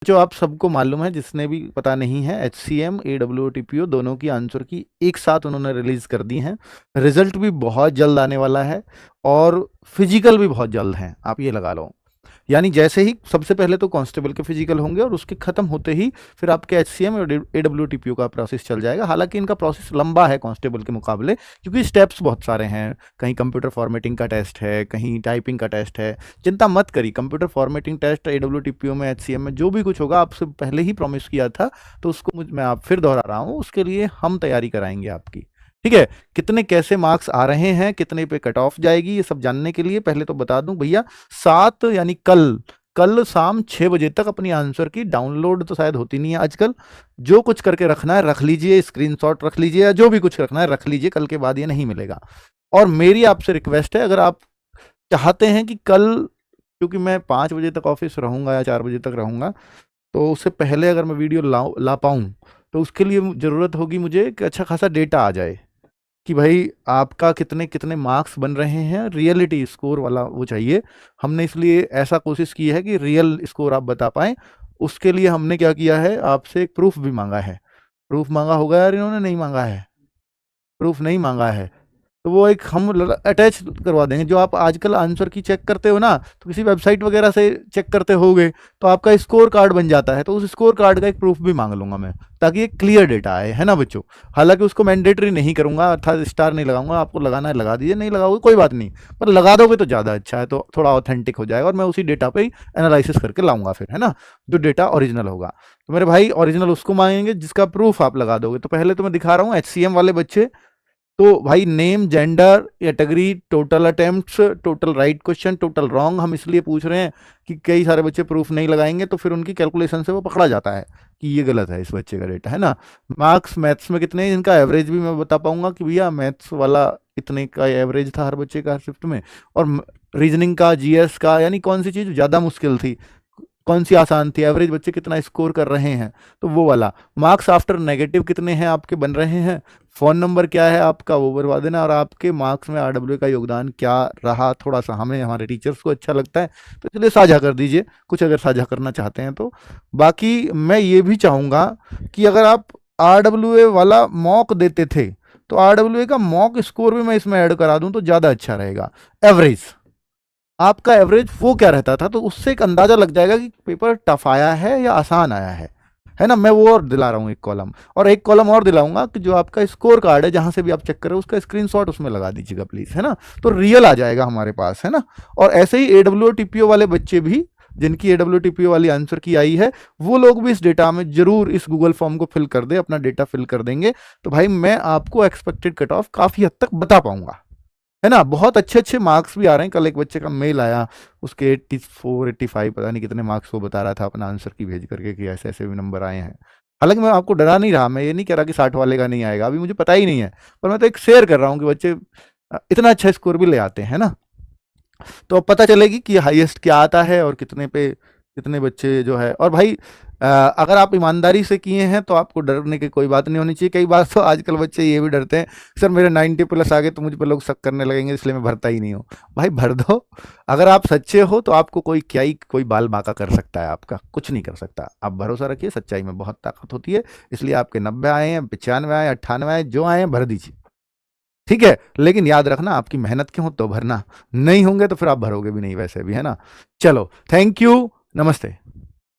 बच्चों आप सबको मालूम है, जिसने भी पता नहीं है, HCM AWOTPO दोनों की आंसर की एक साथ उन्होंने रिलीज कर दी हैं। रिजल्ट भी बहुत जल्द आने वाला है और फिजिकल भी बहुत जल्द है, आप ये लगा लो। यानी जैसे ही सबसे पहले तो कांस्टेबल के फिजिकल होंगे और उसके खत्म होते ही फिर आपके HCM और AWOTPO का प्रोसेस चल जाएगा। हालांकि इनका प्रोसेस लंबा है कांस्टेबल के मुकाबले, क्योंकि स्टेप्स बहुत सारे हैं। कहीं कंप्यूटर फॉर्मेटिंग का टेस्ट है, कहीं टाइपिंग का टेस्ट है। चिंता मत करिए, कंप्यूटर फॉर्मेटिंग टेस्ट AWOTPO में, HCM में जो भी कुछ होगा, आपसे पहले ही प्रॉमिस किया था, तो उसको मैं आप फिर दोहरा रहा हूँ, उसके लिए हम तैयारी कराएंगे आपकी। ठीक है, कितने कैसे मार्क्स आ रहे हैं, कितने पे कट ऑफ जाएगी, ये सब जानने के लिए पहले तो बता दूं भैया, 7 यानी कल कल शाम 6 बजे तक अपनी आंसर की डाउनलोड तो शायद होती नहीं है आजकल, जो कुछ करके रखना है रख लीजिए, स्क्रीनशॉट रख लीजिए, या जो भी कुछ रखना है रख लीजिए, कल के बाद ये नहीं मिलेगा। और मेरी आपसे रिक्वेस्ट है, अगर आप चाहते हैं कि कल, क्योंकि मैं 5 बजे तक ऑफिस रहूंगा या 4 बजे तक रहूंगा, तो उससे पहले अगर मैं वीडियो ला पाऊँ, तो उसके लिए ज़रूरत होगी मुझे कि अच्छा खासा डेटा आ जाए कि भाई आपका कितने कितने मार्क्स बन रहे हैं, रियलिटी स्कोर वाला वो चाहिए। हमने इसलिए ऐसा कोशिश की है कि रियल स्कोर आप बता पाएँ। उसके लिए हमने क्या किया है, आपसे एक प्रूफ भी मांगा है। प्रूफ मांगा होगा यार, इन्होंने नहीं मांगा है? प्रूफ नहीं मांगा है तो वो एक हम अटैच करवा देंगे। जो आप आजकल आंसर की चेक करते हो ना, तो किसी वेबसाइट वगैरह से चेक करते होगे, तो आपका स्कोर कार्ड बन जाता है, तो उस स्कोर कार्ड का एक प्रूफ भी मांग लूंगा मैं, ताकि एक क्लियर डेटा आए, है ना बच्चों। हालांकि उसको मैंडेटरी नहीं करूंगा, अर्थात स्टार नहीं लगाऊंगा, आपको लगाना है लगा दीजिए, नहीं लगाओगे कोई बात नहीं, पर लगा दोगे तो ज़्यादा अच्छा है, तो थोड़ा ऑथेंटिक हो जाएगा और मैं उसी डेटा पे ही एनालिसिस करके लाऊंगा फिर, है ना, जो डेटा ओरिजिनल होगा। तो मेरे भाई ओरिजिनल उसको मांगेंगे जिसका प्रूफ आप लगा दोगे। तो पहले तो मैं दिखा रहा हूँ HCM वाले बच्चे, तो भाई name, gender, category, total attempts, total right question, total wrong, हम इसलिए पूछ रहे हैं कि कई सारे बच्चे प्रूफ नहीं लगाएंगे तो फिर उनकी कैलकुलेशन से वो पकड़ा जाता है कि ये गलत है इस बच्चे का डेटा, है ना। मार्क्स मैथ्स में कितने, इनका एवरेज भी मैं बता पाऊंगा कि भैया मैथ्स वाला इतने का एवरेज था हर बच्चे का हर शिफ्ट में, और रीजनिंग का, GS का, यानी कौन सी चीज़ ज़्यादा मुश्किल थी, कौन सी आसान थी, एवरेज बच्चे कितना स्कोर कर रहे हैं, तो वो वाला। मार्क्स आफ्टर नेगेटिव कितने हैं आपके बन रहे हैं, फ़ोन नंबर क्या है आपका वो बता देना, और आपके मार्क्स में RWA का योगदान क्या रहा, थोड़ा सा हमें हमारे टीचर्स को अच्छा लगता है तो इसलिए साझा कर दीजिए, कुछ अगर साझा करना चाहते हैं तो। बाकी मैं ये भी चाहूँगा कि अगर आप RWA वाला मॉक देते थे, तो RWA का मॉक स्कोर भी मैं इसमें ऐड करा दूँ तो ज़्यादा अच्छा रहेगा। एवरेज, आपका एवरेज वो क्या रहता था, तो उससे एक अंदाजा लग जाएगा कि पेपर टफ आया है या आसान आया है ना। मैं वो और दिला रहा हूँ एक कॉलम, और एक कॉलम और दिलाऊंगा कि जो आपका स्कोर कार्ड है, जहां से भी आप चेक करें, उसका स्क्रीनशॉट उसमें लगा दीजिएगा प्लीज, है ना, तो रियल आ जाएगा हमारे पास, है ना। और ऐसे ही AWOTPO वाले बच्चे भी, जिनकी AWOTPO वाली आंसर की आई है, वो लोग भी इस डेटा में जरूर इस गूगल फॉर्म को फिल कर दे, अपना डेटा फिल कर देंगे, तो भाई मैं आपको एक्सपेक्टेड कट ऑफ काफी हद तक बता पाऊंगा, है ना। बहुत अच्छे अच्छे मार्क्स भी आ रहे हैं। कल एक बच्चे का मेल आया, उसके 84 85 पता नहीं कितने मार्क्स वो बता रहा था अपना आंसर की भेज करके कि ऐसे ऐसे भी नंबर आए हैं। हालांकि मैं आपको डरा नहीं रहा, मैं ये नहीं कह रहा कि 60 वाले का नहीं आएगा, अभी मुझे पता ही नहीं है, पर मैं तो एक शेयर कर रहा हूँ कि बच्चे इतना अच्छा स्कोर भी ले आते हैं ना। तो अब पता चलेगी कि हाईएस्ट क्या आता है और कितने पे कितने बच्चे जो है। और भाई अगर आप ईमानदारी से किए हैं तो आपको डरने की कोई बात नहीं होनी चाहिए। कई बार तो आजकल बच्चे ये भी डरते हैं, सर मेरे 90+ आ गए तो मुझ पर लोग शक करने लगेंगे, इसलिए मैं भरता ही नहीं हूँ। भाई भर दो, अगर आप सच्चे हो तो आपको कोई क्या ही कोई बाल बांका कर सकता है, आपका कुछ नहीं कर सकता। आप भरोसा रखिए, सच्चाई में बहुत ताकत होती है, इसलिए आपके 90 आए हैं, 95 आए, 98 आए, जो आए हैं भर दीजिए, ठीक है। लेकिन याद रखना, आपकी मेहनत के हो तो भरना, नहीं होंगे तो फिर आप भरोगे भी नहीं वैसे भी, है ना। चलो, थैंक यू, नमस्ते।